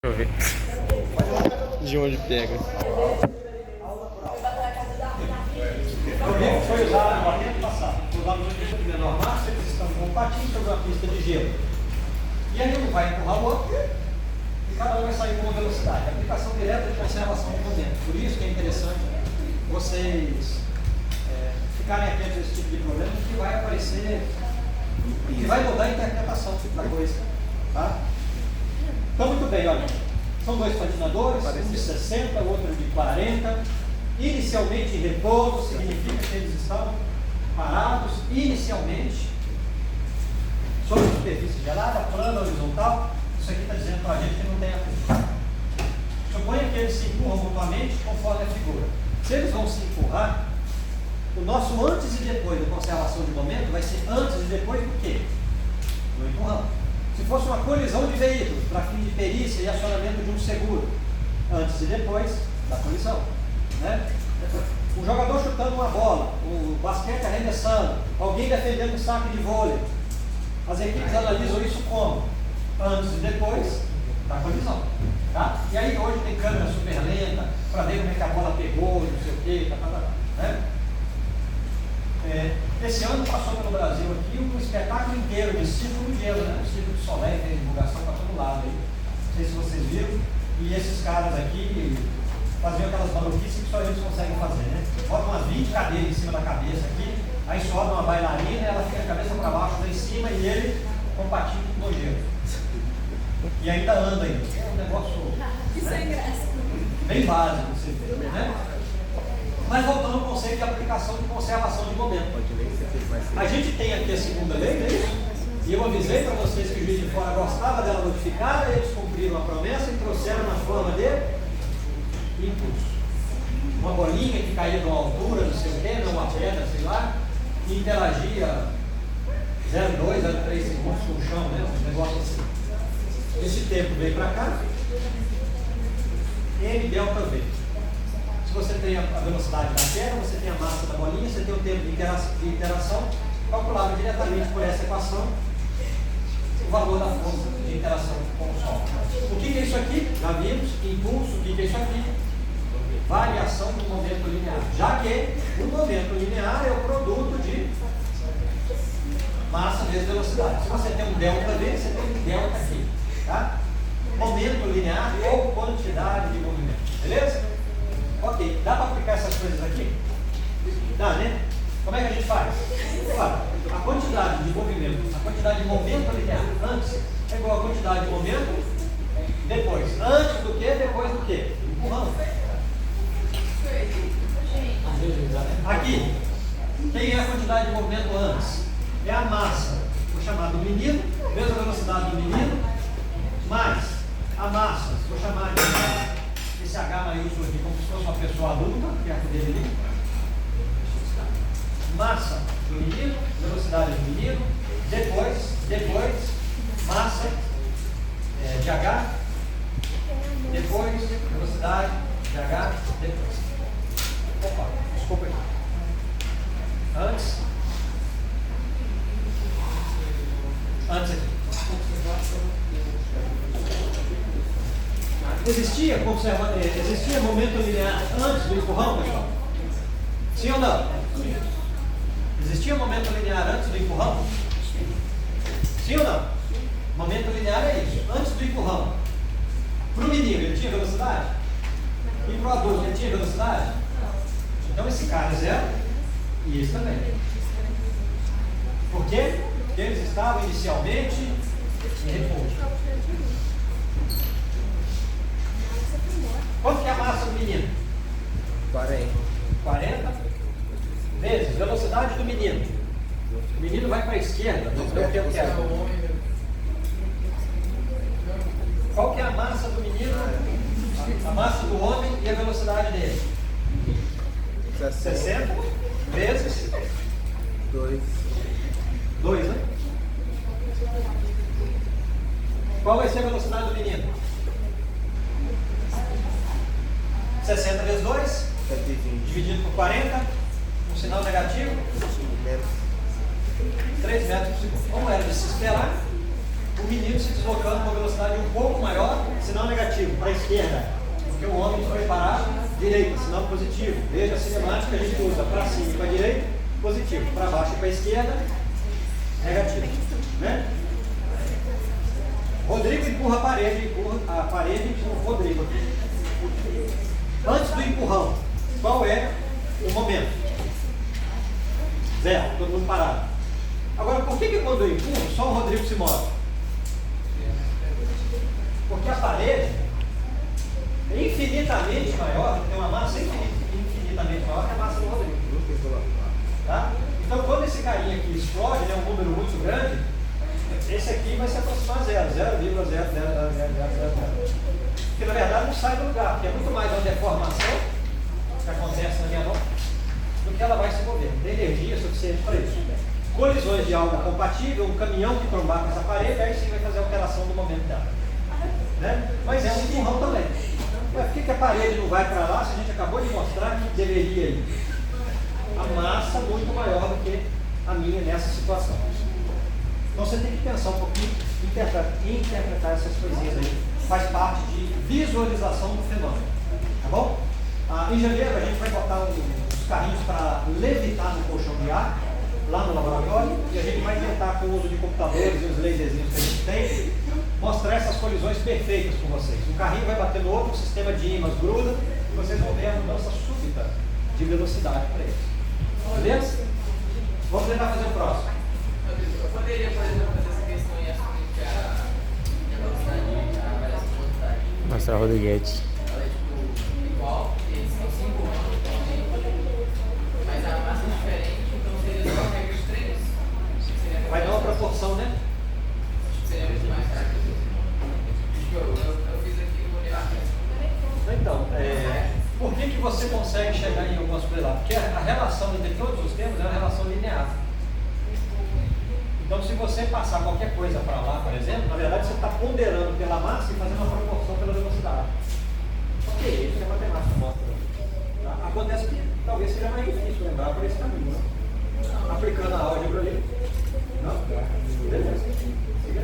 Deixa eu ver. De onde pega? O livro foi usado no tempo passado. Foi usado no tempo de menor massa, eles estão com um patinho sobre uma pista de gelo. E aí um vai empurrar o outro e cada um vai sair com uma velocidade. Aplicação direta de conservação do momento. Por isso que é interessante vocês ficarem atentos a esse tipo de problema, que vai aparecer, que vai mudar a interpretação da coisa. Tá? Então, muito bem, olha. São dois patinadores, um de 60, outro de 40. Inicialmente em repouso, significa que eles estão parados inicialmente sobre a superfície gelada, plana, horizontal. Isso aqui está dizendo para a gente que não tem atrito. Suponha que eles se empurram mutuamente conforme a figura. Se eles vão se empurrar, o nosso antes e depois da conservação de momento vai ser antes e depois do quê? Do empurrão. Se fosse uma colisão de veículos para fim de perícia e acionamento de um seguro, antes e depois da colisão. Né? O jogador chutando uma bola, o basquete arremessando, alguém defendendo um saque de vôlei. As equipes analisam isso como? Antes e depois da colisão. Tá? E aí hoje tem câmera super lenta para ver como é que a bola pegou, não sei o que, né? Esse ano passou pelo Brasil aqui um espetáculo inteiro de círculo de gelo, né? O círculo de Soleil tem divulgação para todo lado aí. Não sei se vocês viram. E esses caras aqui faziam aquelas maluquices que só eles conseguem fazer, né? Botam umas 20 cadeiras em cima da cabeça aqui, aí sobe uma bailarina, ela fica a cabeça para baixo lá em cima e ele com o patinho no gelo. E ainda anda ainda. É um negócio bem básico, você vê, né? Mas voltando ao conceito de aplicação de conservação de momento. A gente tem aqui a segunda lei, né? E eu avisei para vocês que o Juiz de Fora gostava dela modificada, eles cumpriram a promessa e trouxeram na forma de impulso. Uma bolinha que caía de uma altura, não sei o quê, uma pedra, sei lá, e interagia 0,2, 0,3 segundos com o chão, né? Um negócio assim. Esse tempo veio para cá, M delta V. Se você tem a velocidade da queda, você tem a massa da bolinha, você tem o tempo de interação, calculado diretamente por essa equação, o valor da força de interação com o Sol. O que é isso aqui? Já vimos, impulso. O que é isso aqui? Variação do momento linear. Já que o momento linear é o produto de massa vezes velocidade. Se você tem um delta V, você tem um delta aqui. Tá? Momento linear ou quantidade de movimento. Beleza? Ok, dá para aplicar essas coisas aqui? Dá, né? Como é que a gente faz? Claro, a quantidade de movimento, a quantidade de momento linear antes é igual a quantidade de momento depois. Antes do que, depois do que? Empurrando. Aqui, quem é a quantidade de movimento antes? É a massa, vou chamar do menino, vezes a velocidade do menino, mais a massa, vou chamar de esse H maiúsculo aqui, como se fosse uma pessoa adulta, perto dele ali. Massa do menino, velocidade do menino, depois, massa de H, depois, velocidade de H, depois. Opa, desculpa aí. Antes aqui. Existia momento linear antes do empurrão, pessoal? Sim ou não? Existia momento linear antes do empurrão? Sim ou não? Momento linear é isso, antes do empurrão. Para o menino, ele tinha velocidade? E para o adulto, ele tinha velocidade? Então esse cara é zero e esse também. Por quê? Porque eles estavam inicialmente em repouso. Quanto que é a massa do menino? 40 vezes velocidade do menino. O menino vai para a esquerda, não sei o que eu quero. Qual que é a massa do menino? A massa do homem e a velocidade dele? 60 vezes 2, né? Qual vai ser a velocidade do menino? 60 vezes 2, dividido por 40, um sinal negativo, 3 metros por segundo. Como era de se esperar, o menino se deslocando com velocidade um pouco maior, sinal negativo, para a esquerda. Porque o homem foi parar direita, sinal positivo. Veja a cinemática, a gente usa para cima e para a direita, positivo. Para baixo e para a esquerda, negativo. Né? Rodrigo empurra a parede empurra o Rodrigo aqui. Antes do empurrão, qual é o momento? Zero, todo mundo parado. Agora, por que quando eu empurro, só o Rodrigo se move? Porque a parede é infinitamente maior, tem uma massa infinitamente maior que a massa do Rodrigo. Tá? Então, quando esse carinha aqui explode, né, um número muito grande, esse aqui vai se aproximar a zero, 0,00000. Porque na verdade não sai do lugar, porque é muito mais uma deformação que acontece na minha mão do que ela vai se mover. Tem energia suficiente para isso. Colisões de algo compatível, um caminhão que trombar com essa parede, aí sim vai fazer a alteração do momento dela. Né? Mas é um empurrão também. Mas por que a parede não vai para lá se a gente acabou de mostrar que deveria ir? A massa muito maior do que a minha nessa situação. Então você tem que pensar um pouquinho e interpretar essas coisinhas aí. Faz parte de visualização do fenômeno. Tá bom? Em janeiro a gente vai botar uns carrinhos para levitar no colchão de ar, lá no laboratório, e a gente vai tentar, com o uso de computadores e os laserzinhos que a gente tem, mostrar essas colisões perfeitas com vocês. Um carrinho vai bater no outro, o sistema de ímãs gruda, e vocês vão ver a mudança súbita de velocidade para eles. Beleza? Vamos tentar fazer o próximo. Eu poderia, por exemplo, fazer essa questão e assumir que a velocidade, a variação de velocidade, Mostrar o Rodriguete. ela é tipo igual, eles são 5 anos, mas a massa é diferente, então seria só a regra de 3. Vai dar uma proporção, né? Seria muito mais caro. Eu fiz aqui o olhar. Então, por que você consegue chegar em algumas coisas lá? Porque a relação entre todos os termos é uma relação linear. Então, se você passar qualquer coisa para lá, por exemplo, na verdade você está ponderando pela massa e fazendo uma proporção pela velocidade. Ok, isso que a matemática mostra. Tá? Acontece que talvez seja mais difícil lembrar por esse caminho. Né? Aplicando a álgebra ali. Não? Beleza. Siga.